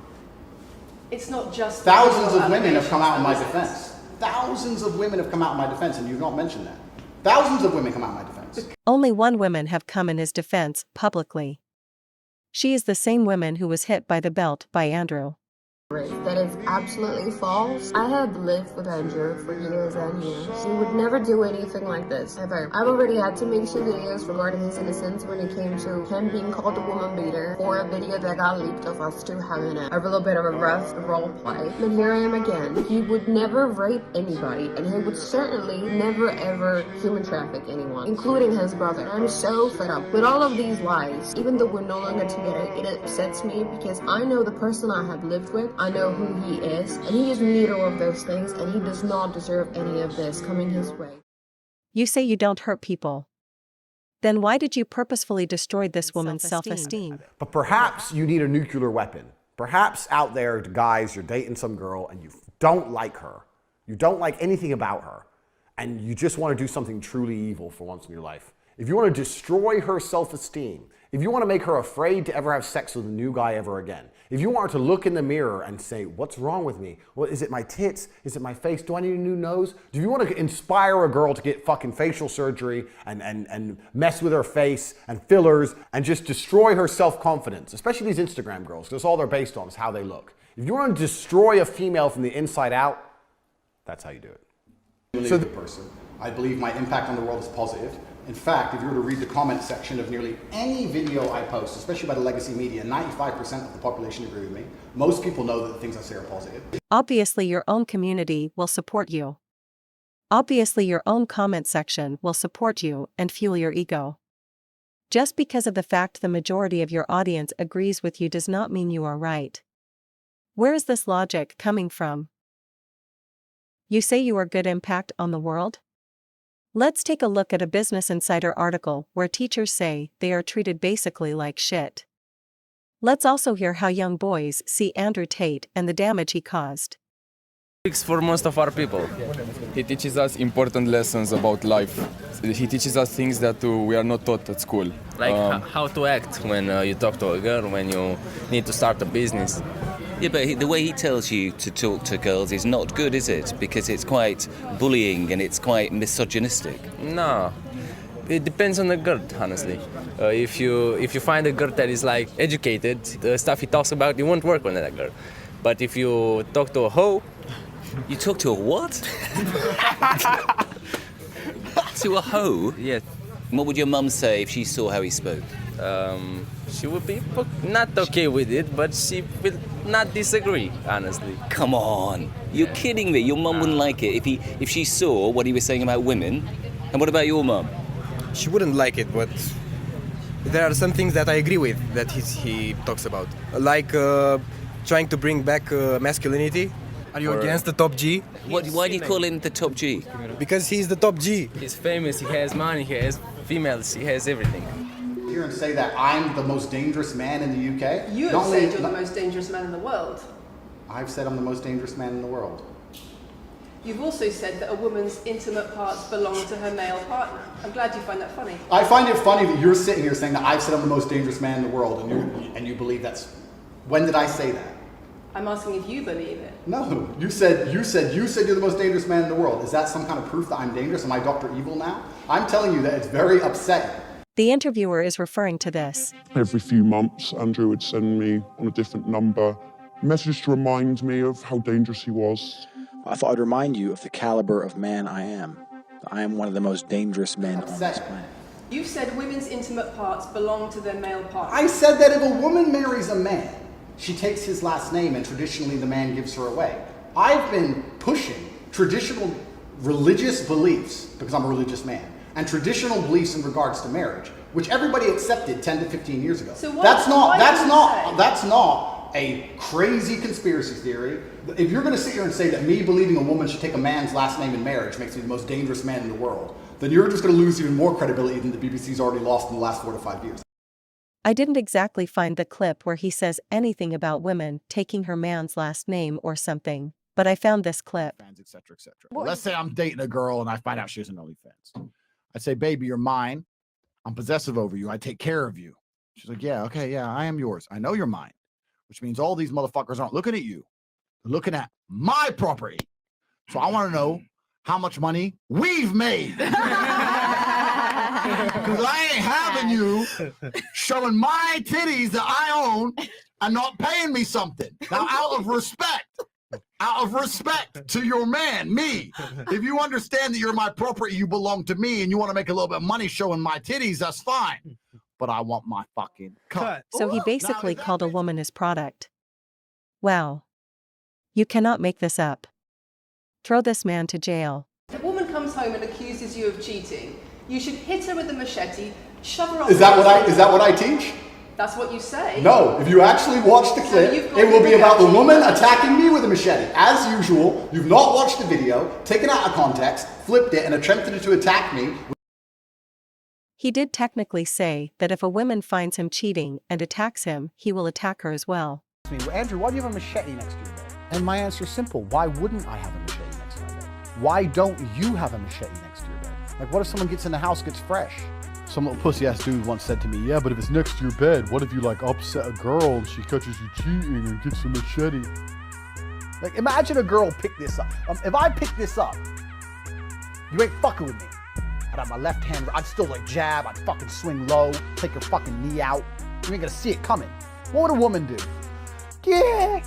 It's not just thousands of women have come out in my defense. Thousands of women have come out in my defense, and you've not mentioned that. Thousands of women come out in my defense. Only one woman have come in his defense publicly. She is the same woman who was hit by the belt by Andrew. That is absolutely false. I have lived with Andrew for years and years. He would never do anything like this, ever. I've already had to make 2 videos regarding his innocence when it came to him being called a woman beater, or a video that got leaked of us two having a little bit of a rough role play. But here I am again. He would never rape anybody, and he would certainly never ever human traffic anyone, including his brother. I'm so fed up with all of these lies. Even though we're no longer together, it upsets me because I know the person I have lived with. I know who he is, and he is neither of those things, and he does not deserve any of this coming his way. You say you don't hurt people. Then why did you purposefully destroy this woman's self-esteem? But perhaps you need a nuclear weapon. Perhaps out there, guys, you're dating some girl and you don't like her. You don't like anything about her. And you just want to do something truly evil for once in your life. If you want to destroy her self-esteem, if you want to make her afraid to ever have sex with a new guy ever again, if you want her to look in the mirror and say, what's wrong with me? Well, is it my tits? Is it my face? Do I need a new nose? Do you want to inspire a girl to get fucking facial surgery and mess with her face and fillers and just destroy her self-confidence, especially these Instagram girls, because all they're based on is how they look. If you want to destroy a female from the inside out, that's how you do it. So the person, I believe my impact on the world is positive. In fact, if you were to read the comment section of nearly any video I post, especially by the legacy media, 95% of the population agree with me. Most people know that the things I say are positive. Obviously, your own community will support you. Obviously, your own comment section will support you and fuel your ego. Just because of the fact the majority of your audience agrees with you does not mean you are right. Where is this logic coming from? You say you are good impact on the world? Let's take a look at a Business Insider article where teachers say they are treated basically like shit. Let's also hear how young boys see Andrew Tate and the damage he caused. For most of our people, he teaches us important lessons about life. He teaches us things that we are not taught at school. Like how to act when you talk to a girl, when you need to start a business. Yeah, but the way he tells you to talk to girls is not good, is it? Because it's quite bullying and it's quite misogynistic. No, it depends on the girl, honestly. If you find a girl that is like educated, the stuff he talks about, it won't work on that girl. But if you talk to a hoe... You talk to a what? To a hoe? Yeah. And what would your mum say if she saw how he spoke? She would be not okay with it, but she will not disagree, honestly. Come on, you're kidding me. Your mum wouldn't like it if she saw what he was saying about women. And what about your mum? She wouldn't like it, but there are some things that I agree with that he talks about, like trying to bring back masculinity. Are you against the top G? Why do you call him the top G? Because he's the top G. He's famous, he has money, he has females, he has everything. Here and say that I'm the most dangerous man in the UK. You have said you're the most dangerous man in the world. I've said I'm the most dangerous man in the world. You've also said that a woman's intimate parts belong to her male partner. I'm glad you find that funny. I find it funny that you're sitting here saying that I've said I'm the most dangerous man in the world, and you believe that's. When did I say that? I'm asking if you believe it. No, you said you're the most dangerous man in the world. Is that some kind of proof that I'm dangerous? Am I Dr. Evil now? I'm telling you that it's very upsetting. The interviewer is referring to this. Every few months, Andrew would send me on a different number messages to remind me of how dangerous he was. I thought I'd remind you of the caliber of man I am. I am one of the most dangerous men on this planet. You've said women's intimate parts belong to their male partner. I said that if a woman marries a man, she takes his last name and traditionally the man gives her away. I've been pushing traditional religious beliefs, because I'm a religious man, and traditional beliefs in regards to marriage, which everybody accepted 10 to 15 years ago. So that's not a crazy conspiracy theory. If you're going to sit here and say that me believing a woman should take a man's last name in marriage makes me the most dangerous man in the world, then you're just going to lose even more credibility than the BBC's already lost in the last 4 to 5 years. I didn't exactly find the clip where he says anything about women taking her man's last name or something, but I found this clip. etc., etc. Let's say I'm dating a girl and I find out she has an OnlyFans. I'd say, baby, you're mine. I'm possessive over you. I take care of you. She's like, yeah, okay, yeah, I am yours. I know you're mine, which means all these motherfuckers aren't looking at you. They're looking at my property. So I want to know how much money we've made. Because I ain't having you showing my titties that I own and not paying me something. Now, out of respect to your man, me, if you understand that you're my property, you belong to me, and you want to make a little bit of money showing my titties, that's fine. But I want my fucking cut. So he basically called a woman his product. Wow. You cannot make this up. Throw this man to jail. If a woman comes home and accuses you of cheating, you should hit her with a machete, shove her up. Is that what I teach? That's what you say. No, if you actually watch the clip, it will be about the woman attacking me with a machete. As usual, you've not watched the video, taken out of context, flipped it, and attempted to attack me. He did technically say that if a woman finds him cheating and attacks him, he will attack her as well. Andrew, why do you have a machete next to your bed? And my answer is simple. Why wouldn't I have a machete next to my bed? Why don't you have a machete next to your bed? Like, what if someone gets in the house, gets fresh? Some little pussy-ass dude once said to me, yeah, but if it's next to your bed, what if you, like, upset a girl and she catches you cheating and gets a machete? Like, imagine a girl pick this up. If I pick this up, you ain't fucking with me. I'd have my left hand, I'd still, like, jab, I'd fucking swing low, take your fucking knee out. You ain't gonna see it coming. What would a woman do? Here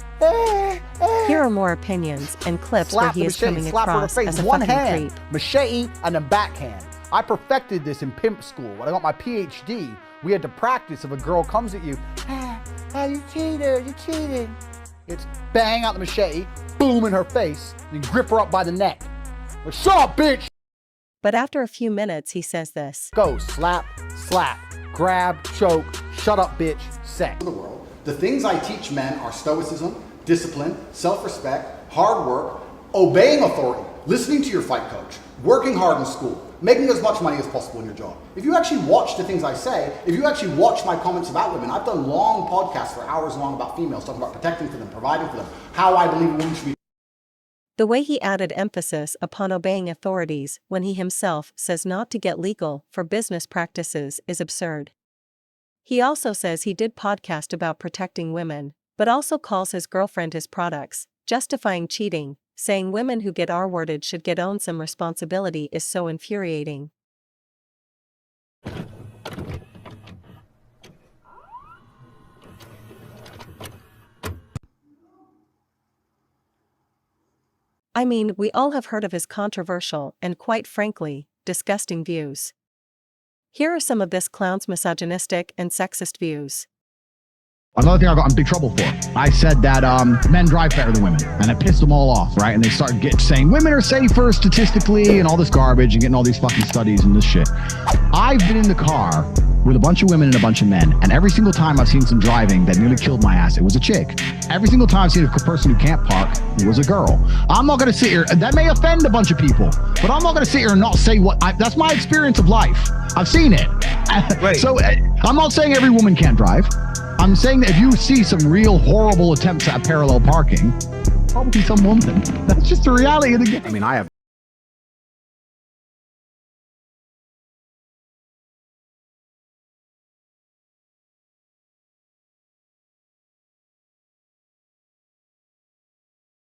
are more opinions and clips where he is coming across as a one fucking hand, creep. machete, and then backhand. I perfected this in pimp school. When I got my PhD, we had to practice if a girl comes at you, you cheated, you cheated. It's bang out the machete, boom in her face, and you grip her up by the neck. Like, shut up, bitch! But after a few minutes, he says this. Go, slap, slap, grab, choke, shut up, bitch, sex. The things I teach men are stoicism, discipline, self-respect, hard work, obeying authority, listening to your fight coach, working hard in school, making as much money as possible in your job. If you actually watch the things I say, if you actually watch my comments about women, I've done long podcasts for hours long about females, talking about protecting for them, providing for them, how I believe a woman should be. The way he added emphasis upon obeying authorities when he himself says not to get legal for business practices is absurd. He also says he did podcast about protecting women, but also calls his girlfriend his products, justifying cheating, saying women who get R-worded should get own some responsibility is so infuriating. I mean, we all have heard of his controversial and, quite frankly, disgusting views. Here are some of this clown's misogynistic and sexist views. Another thing I got in big trouble for, I said that men drive better than women, and it pissed them all off, right? And they started saying women are safer statistically and all this garbage and getting all these fucking studies and this shit. I've been in the car with a bunch of women and a bunch of men, and every single time I've seen some driving that nearly killed my ass, it was a chick. Every single time I've seen a person who can't park, it was a girl. I'm not going to sit here, that may offend a bunch of people, but I'm not going to sit here and not say that's my experience of life. I've seen it. Right. So I'm not saying every woman can't drive. I'm saying that if you see some real horrible attempts at parallel parking, probably some woman. That's just the reality of the game. I mean, I have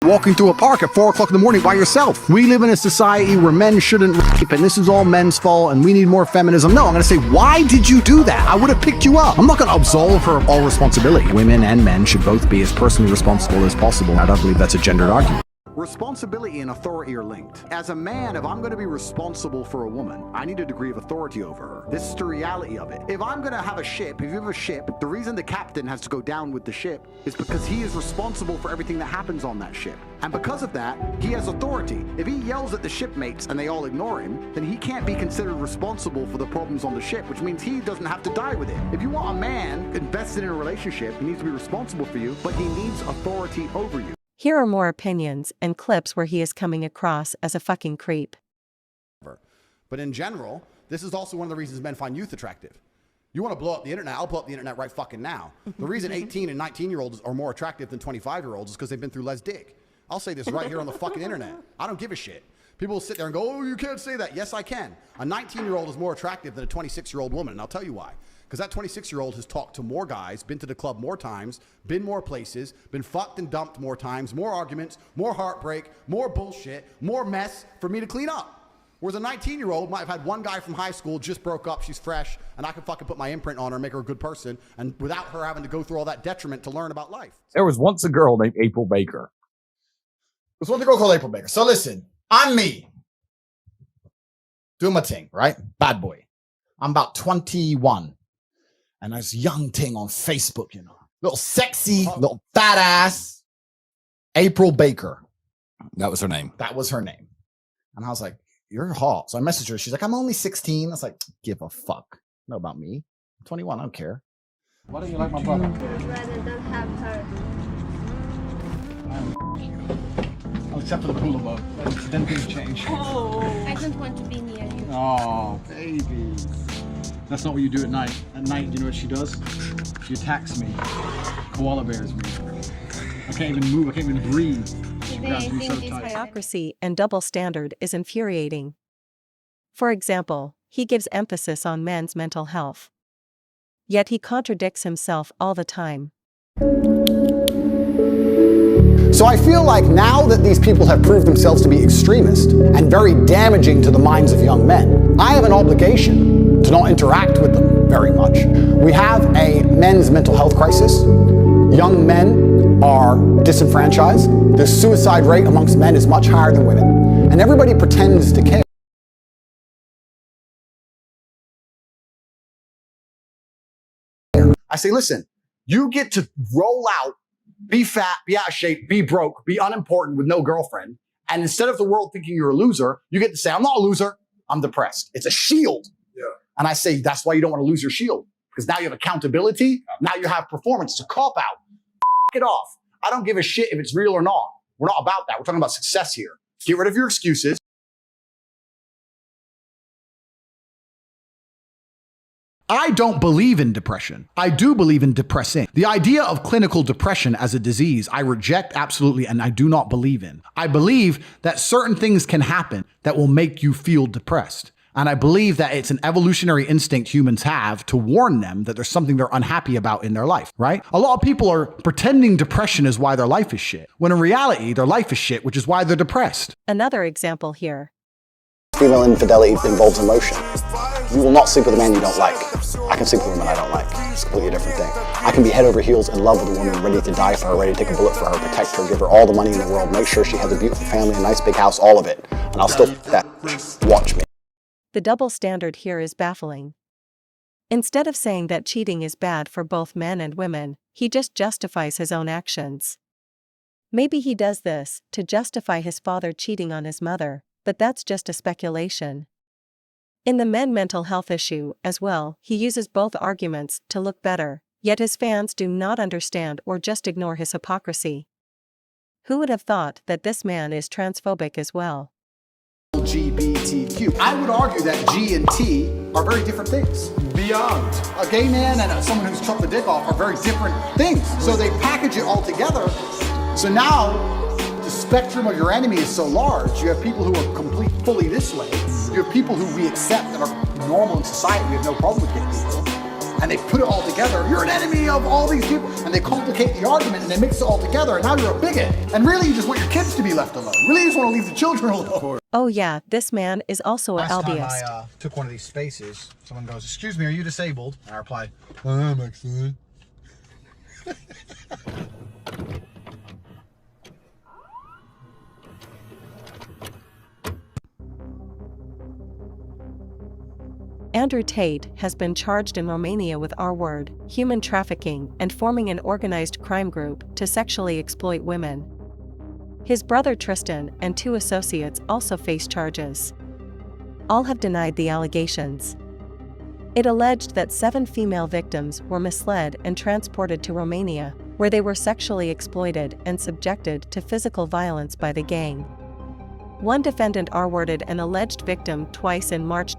walking through a park at 4 o'clock in the morning by yourself. We live in a society where men shouldn't rape, and this is all men's fault, and we need more feminism. No, I'm gonna say, why did you do that? I would have picked you up. I'm not gonna absolve her of all responsibility. Women and men should both be as personally responsible as possible. I don't believe that's a gendered argument. Responsibility and authority are linked. As a man, if I'm going to be responsible for a woman, I need a degree of authority over her. This is the reality of it. If I'm going to have a ship, if you have a ship, the reason the captain has to go down with the ship is because he is responsible for everything that happens on that ship. And because of that, he has authority. If he yells at the shipmates and they all ignore him, then he can't be considered responsible for the problems on the ship, which means he doesn't have to die with it. If you want a man invested in a relationship, he needs to be responsible for you, but he needs authority over you. Here are more opinions and clips where he is coming across as a fucking creep. But in general, this is also one of the reasons men find youth attractive. You want to blow up the internet? I'll blow up the internet right fucking now. The reason 18 and 19-year-olds are more attractive than 25-year-olds is because they've been through less dick. I'll say this right here on the fucking internet. I don't give a shit. People will sit there and go, oh, you can't say that. Yes, I can. A 19-year-old is more attractive than a 26-year-old woman, and I'll tell you why. Because that 26-year-old has talked to more guys, been to the club more times, been more places, been fucked and dumped more times, more arguments, more heartbreak, more bullshit, more mess for me to clean up. Whereas a 19-year-old might have had one guy from high school, just broke up, she's fresh, and I can fucking put my imprint on her and make her a good person, and without her having to go through all that detriment to learn about life. There was once a girl named April Baker. There's once a girl called April Baker. So listen, I'm me. Doing my thing, right? Bad boy. I'm about 21. And there's a young thing on Facebook, you know, little sexy, little fat ass, April Baker. That was her name. That was her name. And I was like, you're hot. So I messaged her. She's like, I'm only 16. I was like, give a fuck. Know about me. I'm 21. I don't care. Why don't you like my brother? I'd rather not have her. I'll accept for the pool above. Then things change. Oh, I don't want to be near you. Oh, baby. That's not what you do at night. At night, you know what she does? She attacks me. Koala bears me. I can't even move. I can't even breathe. She grabs me so tight. Hypocrisy and double standard is infuriating. For example, he gives emphasis on men's mental health. Yet he contradicts himself all the time. So I feel like now that these people have proved themselves to be extremist and very damaging to the minds of young men, I have an obligation to not interact with them very much. We have a men's mental health crisis. Young men are disenfranchised. The suicide rate amongst men is much higher than women. And everybody pretends to care. I say, listen, you get to roll out, be fat, be out of shape, be broke, be unimportant with no girlfriend. And instead of the world thinking you're a loser, you get to say, I'm not a loser, I'm depressed. It's a shield. Yeah. And I say, that's why you don't want to lose your shield. Because now you have accountability, now you have performance. It's a cop-out. F it off. I don't give a shit if it's real or not. We're not about that. We're talking about success here. Get rid of your excuses. I don't believe in depression. I do believe in depressing. The idea of clinical depression as a disease, I reject absolutely, and I do not believe in. I believe that certain things can happen that will make you feel depressed. And I believe that it's an evolutionary instinct humans have to warn them that there's something they're unhappy about in their life, right? A lot of people are pretending depression is why their life is shit, when in reality, their life is shit, which is why they're depressed. Another example here. Female infidelity involves emotion. You will not sleep with a man you don't like. I can sleep with a woman I don't like. It's a completely different thing. I can be head over heels in love with a woman, ready to die for her, ready to take a bullet for her, protect her, give her all the money in the world, make sure she has a beautiful family, a nice big house, all of it. And I'll still that. Watch me. The double standard here is baffling. Instead of saying that cheating is bad for both men and women, he just justifies his own actions. Maybe he does this to justify his father cheating on his mother, but that's just a speculation. In the men mental health issue as well, he uses both arguments to look better, yet his fans do not understand or just ignore his hypocrisy. Who would have thought that this man is transphobic as well? LGBTQ. I would argue that G and T are very different things. Beyond. A gay man and someone who's chopped the dick off are very different things. So they package it all together. So now the spectrum of your enemy is so large. You have people who are fully this way. You have people who we accept that are normal in society. We have no problem with gay people. And they put it all together. You're an enemy of all these people. And they complicate the argument and they mix it all together. And now you're a bigot. And really you just want your kids to be left alone. Really you just want to leave the children alone. Oh yeah, this man is also an Last LDS. time I took one of these spaces, someone goes, "Excuse me, are you disabled?" And I replied, "I am actually." Andrew Tate has been charged in Romania with R-word, human trafficking, and forming an organized crime group to sexually exploit women. His brother Tristan and 2 associates also face charges. All have denied the allegations. It alleged that 7 female victims were misled and transported to Romania, where they were sexually exploited and subjected to physical violence by the gang. One defendant R-worded an alleged victim twice in March